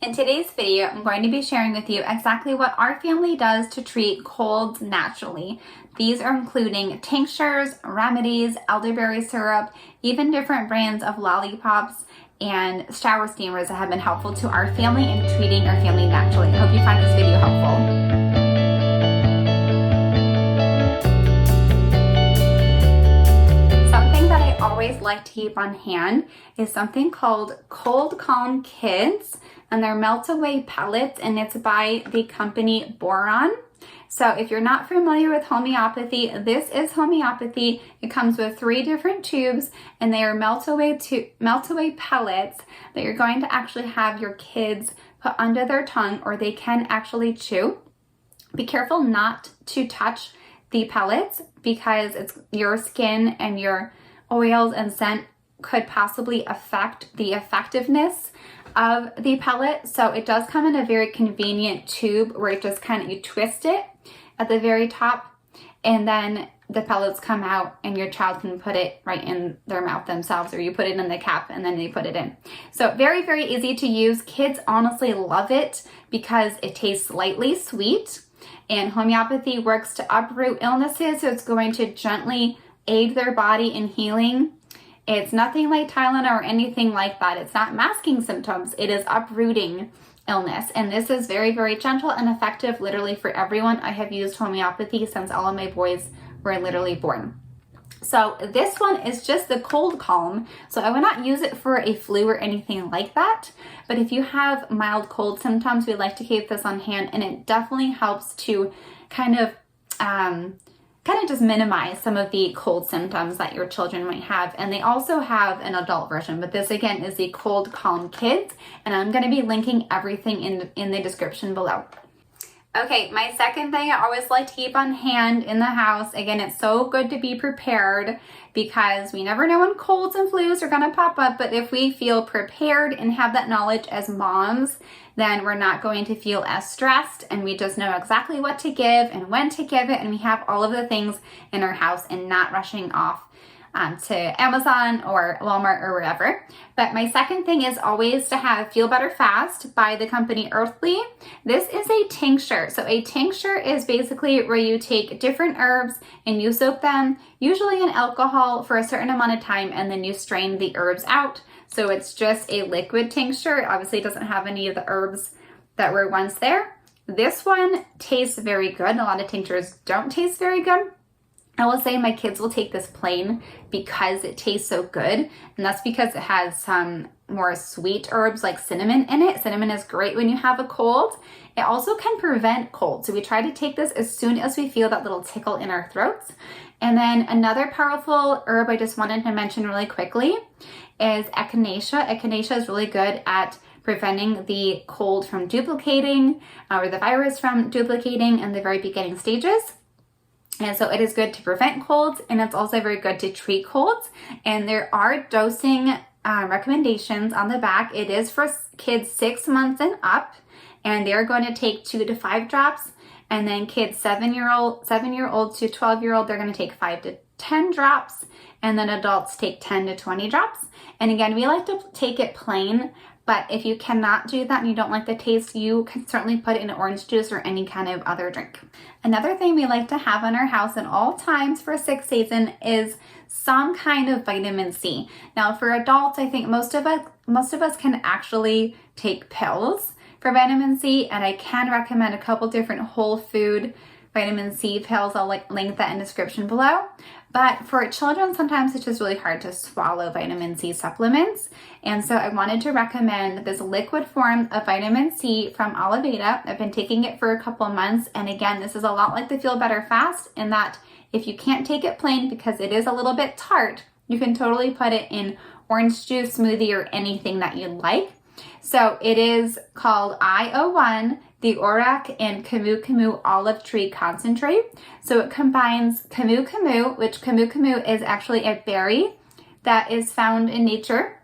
In today's video, I'm going to be sharing with you exactly what our family does to treat colds naturally. These are including tinctures, remedies, elderberry syrup, even different brands of lollipops and shower steamers that have been helpful to our family in treating our family naturally. I hope you find this video helpful. Always like to keep on hand is something called Cold Calm Kids, and they're melt away pellets, and it's by the company Boiron. So if you're not familiar with homeopathy, this is homeopathy. It comes with 3 different tubes, and they are melt away pellets that you're going to actually have your kids put under their tongue, or they can actually chew. Be careful not to touch the pellets because it's your skin and your oils and scent could possibly affect the effectiveness of the pellet. So it does come in a very convenient tube where it just kind of, you twist it at the very top, and then the pellets come out and your child can put it right in their mouth themselves, or you put it in the cap and then they put it in. So very, very easy to use. Kids honestly love it because it tastes slightly sweet, and homeopathy works to uproot illnesses. So it's going to gently aid their body in healing. It's nothing like Tylenol or anything like that. It's not masking symptoms. It is uprooting illness. And this is very, very gentle and effective literally for everyone. I have used homeopathy since all of my boys were literally born. So this one is just the cold calm. So I would not use it for a flu or anything like that. But if you have mild cold symptoms, we like to keep this on hand, and it definitely helps to kind of just minimize some of the cold symptoms that your children might have. And they also have an adult version, but this again is the Cold Calm Kids, and I'm going to be linking everything in the description below. Okay, my second thing I always like to keep on hand in the house. Again, it's so good to be prepared because we never know when colds and flus are going to pop up, but if we feel prepared and have that knowledge as moms, then we're not going to feel as stressed, and we just know exactly what to give and when to give it, and we have all of the things in our house and not rushing off to Amazon or Walmart or wherever. But my second thing is always to have Feel Better Fast by the company Earthly. This is a tincture. So a tincture is basically where you take different herbs and you soak them, usually in alcohol, for a certain amount of time, and then you strain the herbs out. So it's just a liquid tincture. It obviously doesn't have any of the herbs that were once there. This one tastes very good. A lot of tinctures don't taste very good. I will say my kids will take this plain because it tastes so good, and that's because it has some more sweet herbs like cinnamon in it. Cinnamon is great when you have a cold. It also can prevent cold, so we try to take this as soon as we feel that little tickle in our throats. And then another powerful herb I just wanted to mention really quickly is echinacea. Echinacea is really good at preventing the cold from duplicating, or the virus from duplicating in the very beginning stages. And so it is good to prevent colds, and it's also very good to treat colds. And there are dosing recommendations on the back. It is for kids 6 months and up, and they're going to take 2 to 5 drops. And then kids 7-year-old to 12-year-old, they're going to take 5 to 10 drops. And then adults take 10 to 20 drops. And again, we like to take it plain, but if you cannot do that and you don't like the taste, you can certainly put it in orange juice or any kind of other drink. Another thing we like to have in our house at all times for sick season is some kind of vitamin C. Now for adults, I think most of us can actually take pills for vitamin C, and I can recommend a couple different whole food vitamin C pills. I'll link that in the description below. But for children, sometimes it's just really hard to swallow vitamin C supplements. And so I wanted to recommend this liquid form of vitamin C from Oliveda. I've been taking it for a couple months. And again, this is a lot like the Feel Better Fast in that if you can't take it plain because it is a little bit tart, you can totally put it in orange juice, smoothie, or anything that you like. So it is called I01 the Boiron and Camu Camu Olive Tree Concentrate. So it combines Camu Camu, which Camu Camu is actually a berry that is found in nature.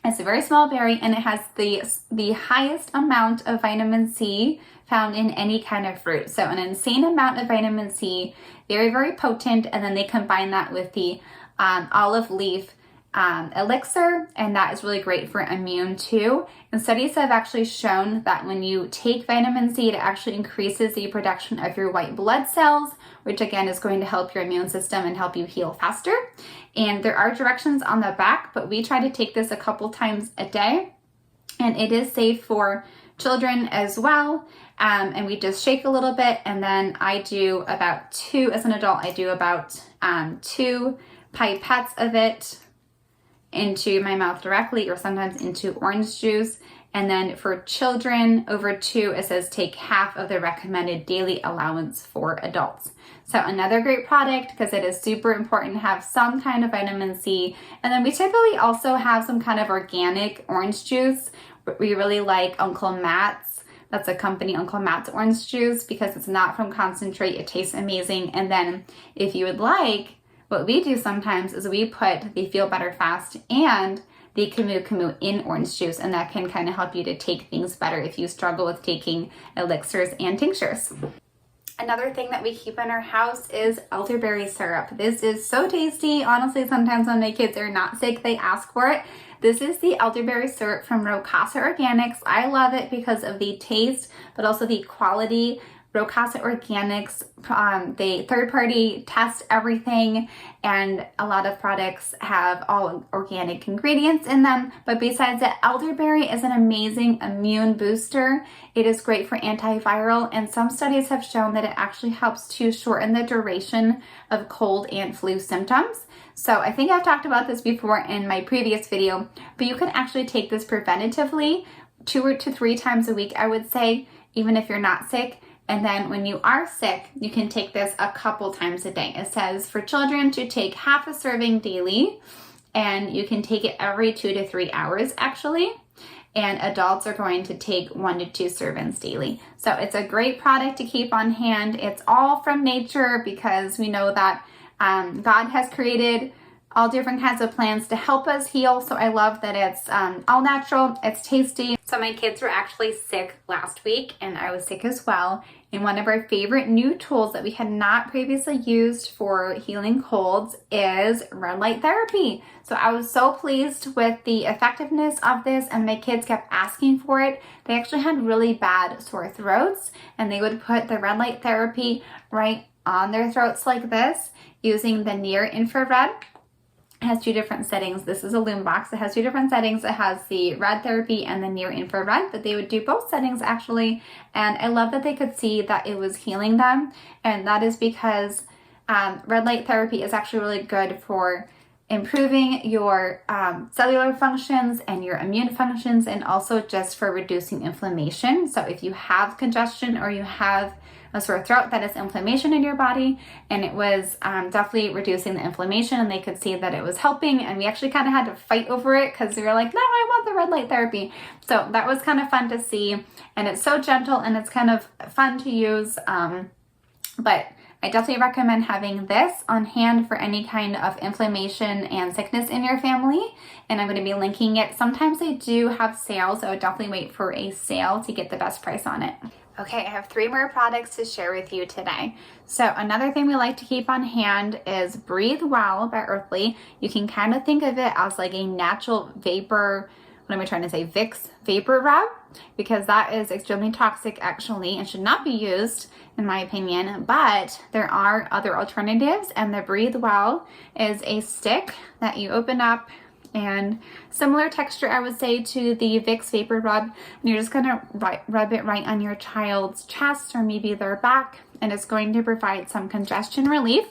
It's a very small berry, and it has the highest amount of vitamin C found in any kind of fruit. So an insane amount of vitamin C, very, very potent. And then they combine that with the olive leaf elixir, and that is really great for immune too. And studies have actually shown that when you take vitamin C, it actually increases the production of your white blood cells, which again is going to help your immune system and help you heal faster. And there are directions on the back, but we try to take this a couple times a day, and it is safe for children as well. And we just shake a little bit, and then I do about two, as an adult, I do about 2 pipettes of it into my mouth directly, or sometimes into orange juice. And then for children over 2, it says take half of the recommended daily allowance for adults. So another great product, because it is super important to have some kind of vitamin C. And then we typically also have some kind of organic orange juice. We really like Uncle Matt's. That's a company, Uncle Matt's orange juice, because it's not from concentrate. It tastes amazing. And then if you would like, what we do sometimes is we put the Feel Better Fast and the Camu Camu in orange juice, and that can kind of help you to take things better if you struggle with taking elixirs and tinctures. Another thing that we keep in our house is elderberry syrup. This is so tasty. Honestly, sometimes when my kids are not sick, they ask for it. This is the elderberry syrup from Rowe Casa Organics. I love it because of the taste, but also the quality. Rowe Casa Organics, they third-party test everything, and a lot of products have all organic ingredients in them. But besides that, elderberry is an amazing immune booster. It is great for antiviral, and some studies have shown that it actually helps to shorten the duration of cold and flu symptoms. So I think I've talked about this before in my previous video, but you can actually take this preventatively 2 to 3 times a week, I would say, even if you're not sick. And then when you are sick, you can take this a couple times a day. It says for children to take half a serving daily, and you can take it every 2 to 3 hours actually. And adults are going to take 1 to 2 servings daily. So it's a great product to keep on hand. It's all from nature, because we know that God has created all different kinds of plants to help us heal. So I love that it's all natural, it's tasty. So my kids were actually sick last week, and I was sick as well. And one of our favorite new tools that we had not previously used for healing colds is red light therapy. So I was so pleased with the effectiveness of this, and my kids kept asking for it. They actually had really bad sore throats, and they would put the red light therapy right on their throats like this using the near infrared. It has 2 different settings. This is a Lumebox. It has 2 different settings. It has the red therapy and the near infrared, but they would do both settings actually. And I love that they could see that it was healing them. And that is because red light therapy is actually really good for improving your cellular functions and your immune functions, and also just for reducing inflammation. So if you have congestion or you have a sore throat, that is inflammation in your body, and it was definitely reducing the inflammation, and they could see that it was helping. And we actually kind of had to fight over it, because we were like, no, I want the red light therapy. So that was kind of fun to see, and it's so gentle and it's kind of fun to use. But I definitely recommend having this on hand for any kind of inflammation and sickness in your family. And I'm going to be linking it. Sometimes they do have sales, so I would definitely wait for a sale to get the best price on it. Okay, I have 3 more products to share with you today. So another thing we like to keep on hand is Breathe Well by Earthly. You can kind of think of it as like a natural vapor, what am I trying to say, Vicks vapor rub, because that is extremely toxic actually and should not be used in my opinion. But there are other alternatives, and the Breathe Well is a stick that you open up, and similar texture I would say to the Vicks vapor rub, and you're just going to rub it right on your child's chest or maybe their back, and it's going to provide some congestion relief.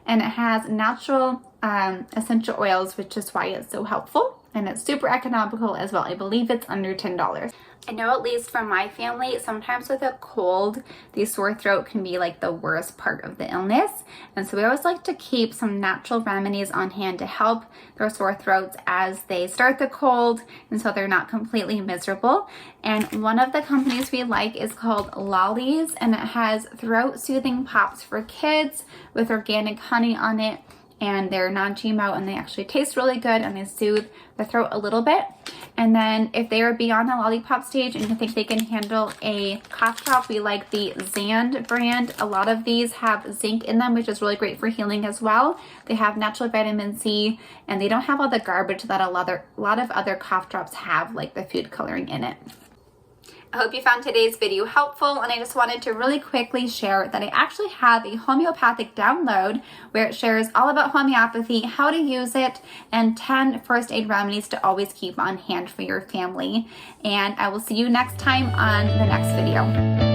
And it has natural essential oils, which is why it's so helpful, and it's super economical as well. I believe it's under $10. I know, at least from my family, sometimes with a cold, the sore throat can be like the worst part of the illness. And so we always like to keep some natural remedies on hand to help their sore throats as they start the cold, and so they're not completely miserable. And one of the companies we like is called Lollies, and it has throat soothing pops for kids with organic honey on it. and they're non-GMO, and they actually taste really good, and they soothe the throat a little bit. And then if they are beyond the lollipop stage and you think they can handle a cough drop, we like the Zand brand. A lot of these have zinc in them, which is really great for healing as well. They have natural vitamin C, and they don't have all the garbage that a lot of other cough drops have, like the food coloring in it. I hope you found today's video helpful, and I just wanted to really quickly share that I actually have a homeopathic download where it shares all about homeopathy, how to use it, and 10 first aid remedies to always keep on hand for your family. And I will see you next time on the next video.